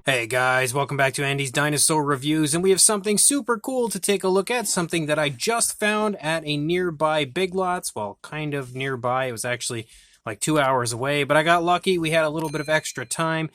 Hey guys, welcome back to Andy's Dinosaur Reviews, and we have something super cool to take a look at, something that I just found at a nearby Big Lots, well, kind of nearby, it was actually like 2 hours away, but I got lucky, we had a little bit of extra time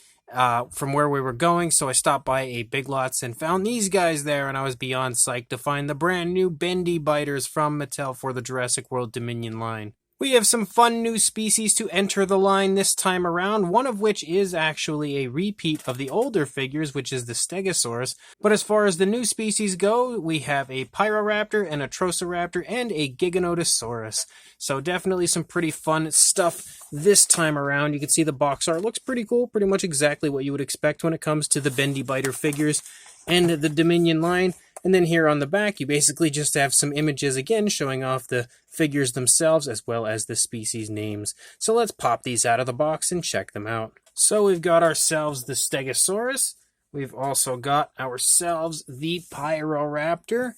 from where we were going, so I stopped by a Big Lots and found these guys there, and I was beyond psyched to find the brand new Bendy Biters from Mattel for the Jurassic World Dominion line. We have some fun new species to enter the line this time around, one of which is actually a repeat of the older figures, which is the Stegosaurus. But as far as the new species go, we have a Pyro Raptor, an Atrociraptor, and a Giganotosaurus. So definitely some pretty fun stuff this time around. You can see the box art looks pretty cool, pretty much exactly what you would expect when it comes to the Bendy Biter figures and the Dominion line. And then here on the back, you basically just have some images again showing off the figures themselves as well as the species names. So let's pop these out of the box and check them out. So we've got ourselves the Stegosaurus. We've also got ourselves the Pyro Raptor,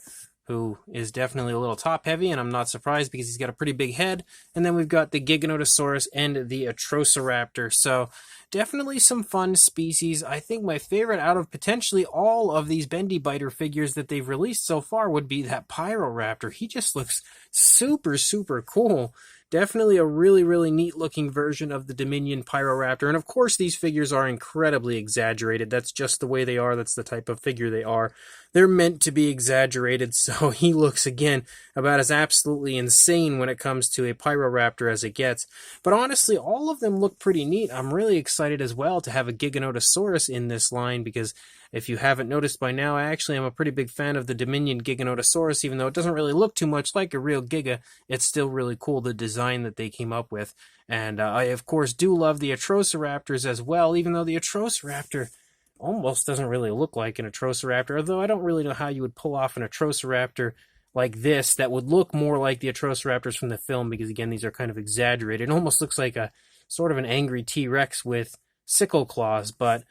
who is definitely a little top heavy, and I'm not surprised because he's got a pretty big head. And then we've got the Giganotosaurus and the Atrociraptor. So definitely some fun species. I think my favorite out of potentially all of these Bendy Biter figures that they've released so far would be that Pyro Raptor. He just looks super, super cool. Definitely a really, really neat looking version of the Dominion Pyro Raptor. And of course, these figures are incredibly exaggerated. That's just the way they are. That's the type of figure they are. They're meant to be exaggerated, so he looks, again, about as absolutely insane when it comes to a Pyro Raptor as it gets. But honestly, all of them look pretty neat. I'm really excited as well to have a Giganotosaurus in this line because if you haven't noticed by now, I actually am a pretty big fan of the Dominion Giganotosaurus. Even though it doesn't really look too much like a real Giga, it's still really cool, the design that they came up with. And I, of course, do love the Atrociraptors as well, even though the Atrociraptor almost doesn't really look like an Atrociraptor, although I don't really know how you would pull off an Atrociraptor like this that would look more like the Atrociraptors from the film, because again, these are kind of exaggerated. It almost looks like a sort of an angry T-Rex with sickle claws, but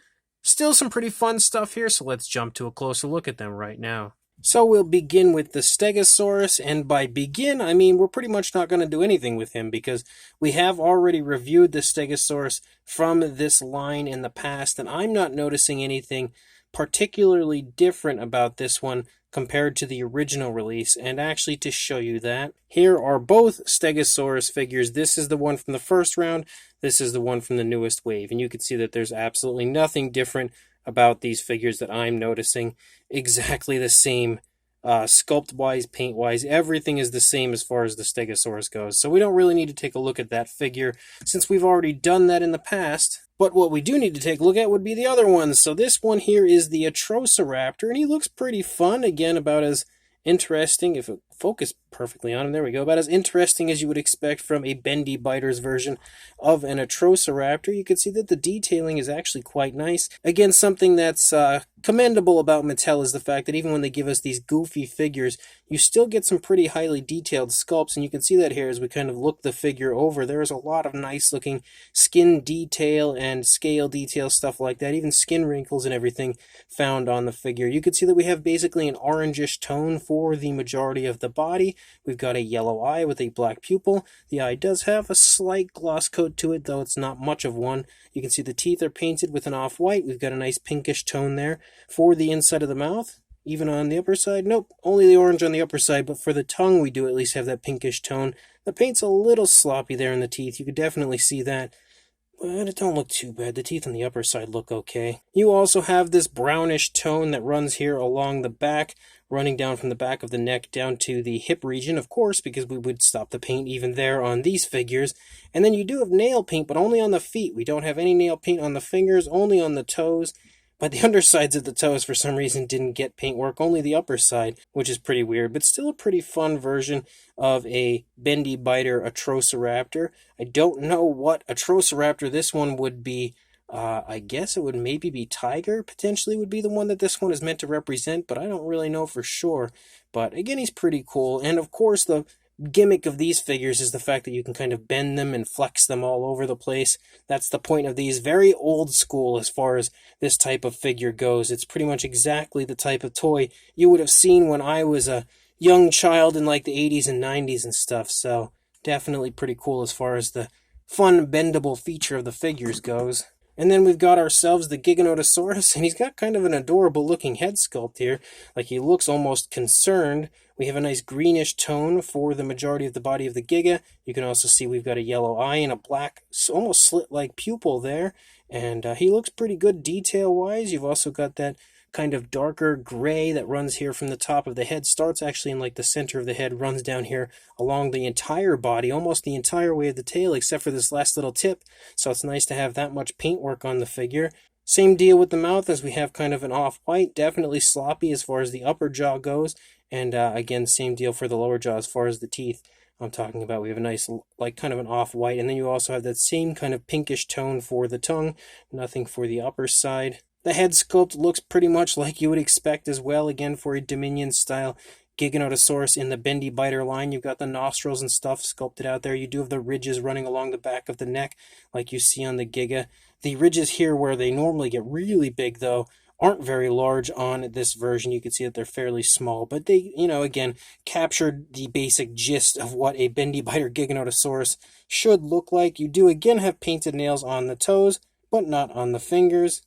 still some pretty fun stuff here, so let's jump to a closer look at them right now. So we'll begin with the Stegosaurus, and by begin, I mean we're pretty much not going to do anything with him because we have already reviewed the Stegosaurus from this line in the past, and I'm not noticing anything particularly different about this one compared to the original release. And actually, to show you that, here are both Stegosaurus figures. This is the one from the first round, this is the one from the newest wave, and you can see that there's absolutely nothing different about these figures that I'm noticing. Exactly the same sculpt-wise, paint-wise, everything is the same as far as the Stegosaurus goes. So we don't really need to take a look at that figure since we've already done that in the past. But what we do need to take a look at would be the other ones. So this one here is the Atrociraptor, and he looks pretty fun. Again, about as interesting, if it focused perfectly on him, there we go, about as interesting as you would expect from a Bendy Biters version of an Atrociraptor. You can see that the detailing is actually quite nice. Again, something that's commendable about Mattel is the fact that even when they give us these goofy figures, you still get some pretty highly detailed sculpts, and you can see that here as we kind of look the figure over. There's a lot of nice looking skin detail and scale detail, stuff like that, even skin wrinkles and everything found on the figure. You can see that we have basically an orangish tone for the majority of the body. We've got a yellow eye with a black pupil. The eye does have a slight gloss coat to it, though it's not much of one. You can see the teeth are painted with an off-white. We've got a nice pinkish tone there. For the inside of the mouth, even on the upper side, nope, only the orange on the upper side, but for the tongue we do at least have that pinkish tone. The paint's a little sloppy there in the teeth, you could definitely see that, but it don't look too bad. The teeth on the upper side look okay. You also have this brownish tone that runs here along the back, running down from the back of the neck down to the hip region, of course, because we would stop the paint even there on these figures. And then you do have nail paint, but only on the feet. We don't have any nail paint on the fingers, only on the toes. But the undersides of the toes, for some reason, didn't get paintwork, only the upper side, which is pretty weird, but still a pretty fun version of a Bendy Biter Atrociraptor. I don't know what Atrociraptor this one would be. I guess it would maybe be Tiger, potentially would be the one that this one is meant to represent, but I don't really know for sure. But again, he's pretty cool, and of course the gimmick of these figures is the fact that you can kind of bend them and flex them all over the place. That's the point of these. Very old school as far as this type of figure goes. It's pretty much exactly the type of toy you would have seen when I was a young child in like the 80s and 90s and stuff. So definitely pretty cool as far as the fun bendable feature of the figures goes. And then we've got ourselves the Giganotosaurus, and he's got kind of an adorable looking head sculpt here. Like he looks almost concerned. We have a nice greenish tone for the majority of the body of the Giga. You can also see we've got a yellow eye and a black, almost slit-like pupil there. And he looks pretty good detail-wise. You've also got that kind of darker gray that runs here from the top of the head, starts actually in like the center of the head, runs down here along the entire body, almost the entire way of the tail, except for this last little tip. So it's nice to have that much paintwork on the figure. Same deal with the mouth, as we have kind of an off-white, definitely sloppy as far as the upper jaw goes. And again, same deal for the lower jaw as far as the teeth I'm talking about. We have a nice, like kind of an off-white, and then you also have that same kind of pinkish tone for the tongue, nothing for the upper side. The head sculpt looks pretty much like you would expect as well, again for a Dominion-style Giganotosaurus in the Bendy Biter line. You've got the nostrils and stuff sculpted out there. You do have the ridges running along the back of the neck like you see on the Giga. The ridges here where they normally get really big, though, aren't very large on this version. You can see that they're fairly small, but they, again, captured the basic gist of what a Bendy Biter Giganotosaurus should look like. You do, again, have painted nails on the toes, but not on the fingers.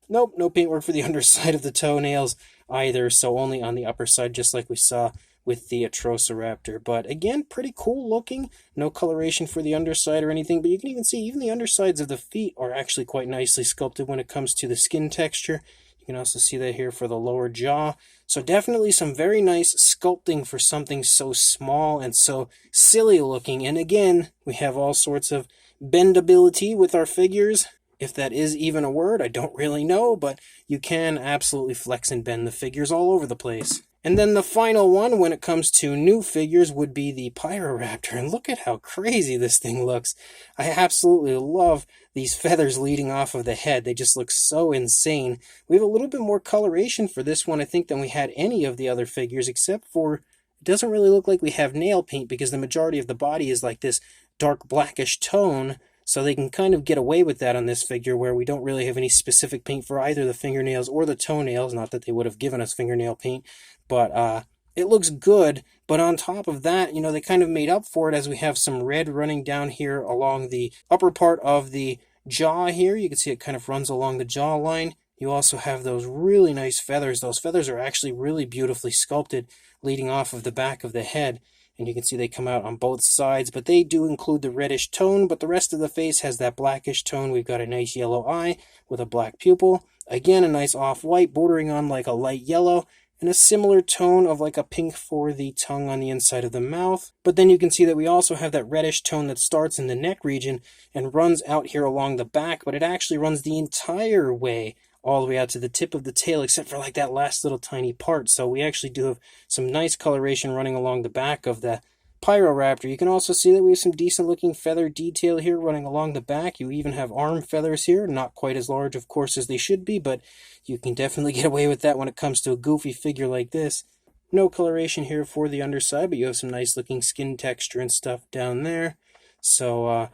Nope, no paintwork for the underside of the toenails either, so only on the upper side, just like we saw with the Atrociraptor. But again, pretty cool looking. No coloration for the underside or anything, but you can even see even the undersides of the feet are actually quite nicely sculpted when it comes to the skin texture. You can also see that here for the lower jaw. So definitely some very nice sculpting for something so small and so silly looking. And again, we have all sorts of bendability with our figures. If that is even a word, I don't really know, but you can absolutely flex and bend the figures all over the place. And then the final one when it comes to new figures would be the Pyro Raptor. And look at how crazy this thing looks. I absolutely love these feathers leading off of the head. They just look so insane. We have a little bit more coloration for this one, I think, than we had any of the other figures, except for it doesn't really look like we have nail paint because the majority of the body is like this dark blackish tone. So they can kind of get away with that on this figure where we don't really have any specific paint for either the fingernails or the toenails. Not that they would have given us fingernail paint, but it looks good. But on top of that, they kind of made up for it as we have some red running down here along the upper part of the jaw here. You can see it kind of runs along the jawline. You also have those really nice feathers. Those feathers are actually really beautifully sculpted leading off of the back of the head. And you can see they come out on both sides, but they do include the reddish tone, but the rest of the face has that blackish tone. We've got a nice yellow eye with a black pupil. Again, a nice off-white bordering on like a light yellow, and a similar tone of like a pink for the tongue on the inside of the mouth. But then you can see that we also have that reddish tone that starts in the neck region and runs out here along the back, but it actually runs the entire way all the way out to the tip of the tail, except for like that last little tiny part. So we actually do have some nice coloration running along the back of the Pyro Raptor. You can also see that we have some decent looking feather detail here running along the back. You even have arm feathers here, not quite as large of course as they should be, but you can definitely get away with that when it comes to a goofy figure like this. No coloration here for the underside, but you have some nice looking skin texture and stuff down there. So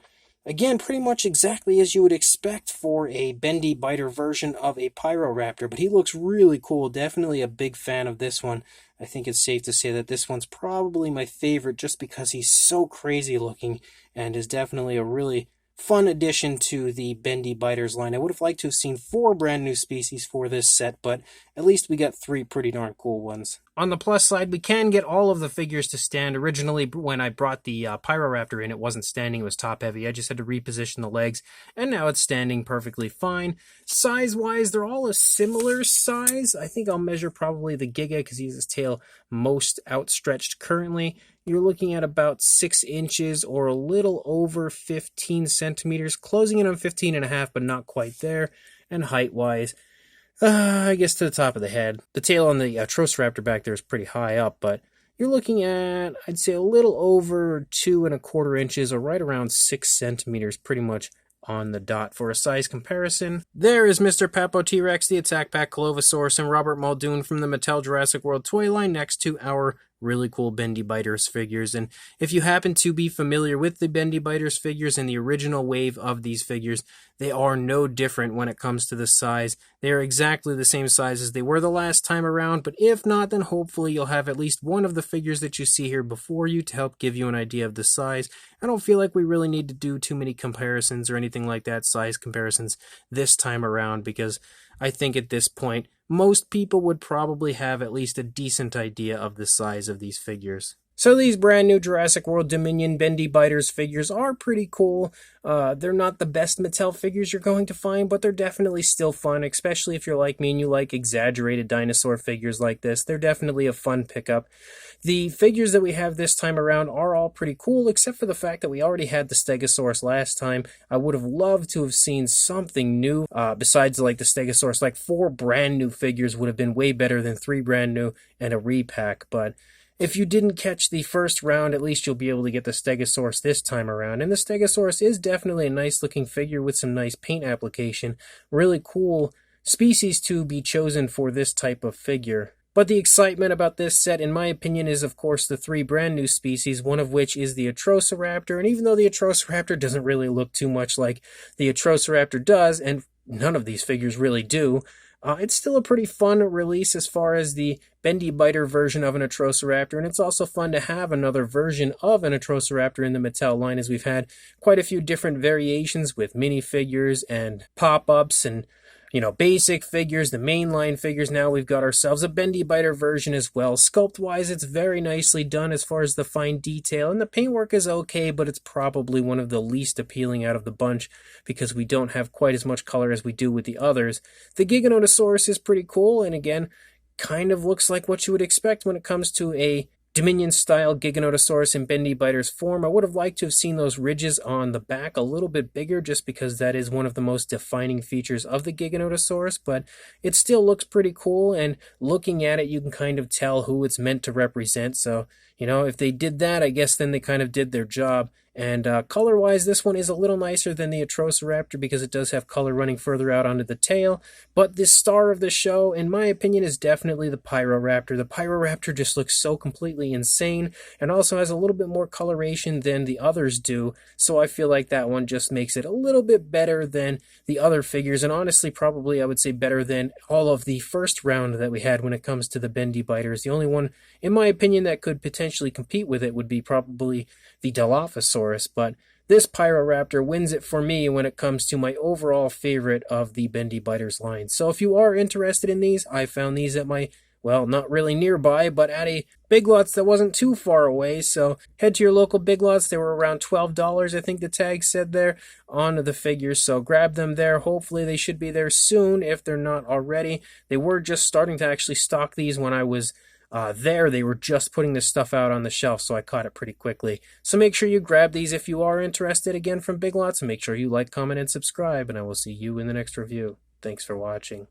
again, pretty much exactly as you would expect for a Bendy Biter version of a Pyro Raptor, but he looks really cool. Definitely a big fan of this one. I think it's safe to say that this one's probably my favorite just because he's so crazy looking and is definitely a really fun addition to the Bendy Biters line. I would have liked to have seen 4 brand new species for this set, but at least we got 3 pretty darn cool ones. On the plus side, we can get all of the figures to stand. Originally, when I brought the Pyro Raptor in, it wasn't standing, it was top heavy. I just had to reposition the legs, and now it's standing perfectly fine. Size-wise, they're all a similar size. I think I'll measure probably the Giga, because he has his tail most outstretched currently. You're looking at about 6 inches or a little over 15 centimeters, closing in on 15.5, but not quite there. And height-wise, I guess to the top of the head. The tail on the Atrociraptor back there is pretty high up, but you're looking at, I'd say, a little over 2.25 inches or right around 6 centimeters, pretty much on the dot for a size comparison. There is Mr. Papo T-Rex, the Attack Pack Colovosaurus, and Robert Muldoon from the Mattel Jurassic World toy line next to our really cool Bendy Biters figures. And if you happen to be familiar with the Bendy Biters figures and the original wave of these figures, they are no different when it comes to the size. They are exactly the same size as they were the last time around, but if not, then hopefully you'll have at least one of the figures that you see here before you to help give you an idea of the size. I don't feel like we really need to do too many comparisons or anything like that, size comparisons, this time around, because I think at this point, most people would probably have at least a decent idea of the size of these figures. So these brand new Jurassic World Dominion Bendy Biters figures are pretty cool. They're not the best Mattel figures you're going to find, but they're definitely still fun, especially if you're like me and you like exaggerated dinosaur figures like this. They're definitely a fun pickup. The figures that we have this time around are all pretty cool, except for the fact that we already had the Stegosaurus last time. I would have loved to have seen something new besides like the Stegosaurus. Like 4 brand new figures would have been way better than 3 brand new and a repack, but if you didn't catch the first round, at least you'll be able to get the Stegosaurus this time around. And the Stegosaurus is definitely a nice looking figure with some nice paint application. Really cool species to be chosen for this type of figure. But the excitement about this set, in my opinion, is of course the 3 brand new species, one of which is the Atrociraptor. And even though the Atrociraptor doesn't really look too much like the Atrociraptor does, and none of these figures really do, it's still a pretty fun release as far as the Bendy Biter version of an Atrociraptor, and it's also fun to have another version of an Atrociraptor in the Mattel line, as we've had quite a few different variations with minifigures and pop-ups and, you know, basic figures, the mainline figures. Now we've got ourselves a Bendy Biter version as well. Sculpt-wise, it's very nicely done as far as the fine detail, and the paintwork is okay, but it's probably one of the least appealing out of the bunch because we don't have quite as much color as we do with the others. The Giganotosaurus is pretty cool, and again, kind of looks like what you would expect when it comes to a Dominion-style Giganotosaurus in Bendy Biters form. I would have liked to have seen those ridges on the back a little bit bigger just because that is one of the most defining features of the Giganotosaurus, but it still looks pretty cool, and looking at it you can kind of tell who it's meant to represent. So, you know, if they did that, I guess then they kind of did their job. And color-wise, this one is a little nicer than the Atrociraptor because it does have color running further out onto the tail. But the star of the show, in my opinion, is definitely the Pyro Raptor. The Pyro Raptor just looks so completely insane and also has a little bit more coloration than the others do. So I feel like that one just makes it a little bit better than the other figures. And honestly, probably I would say better than all of the first round that we had when it comes to the Bendy Biters. The only one, in my opinion, that could potentially compete with it would be probably the Dilophosaurus. But this Pyro Raptor wins it for me when it comes to my overall favorite of the Bendy Biters line. So if you are interested in these, I found these at my, well, not really nearby, but at a Big Lots that wasn't too far away. So head to your local Big Lots. They were around $12, I think the tag said there, on the figures. So grab them there. Hopefully they should be there soon if they're not already. They were just starting to actually stock these when I was there. They were just putting this stuff out on the shelf, so I caught it pretty quickly. So make sure you grab these if you are interested, again, from Big Lots, and make sure you like, comment, and subscribe, and I will see you in the next review. Thanks for watching.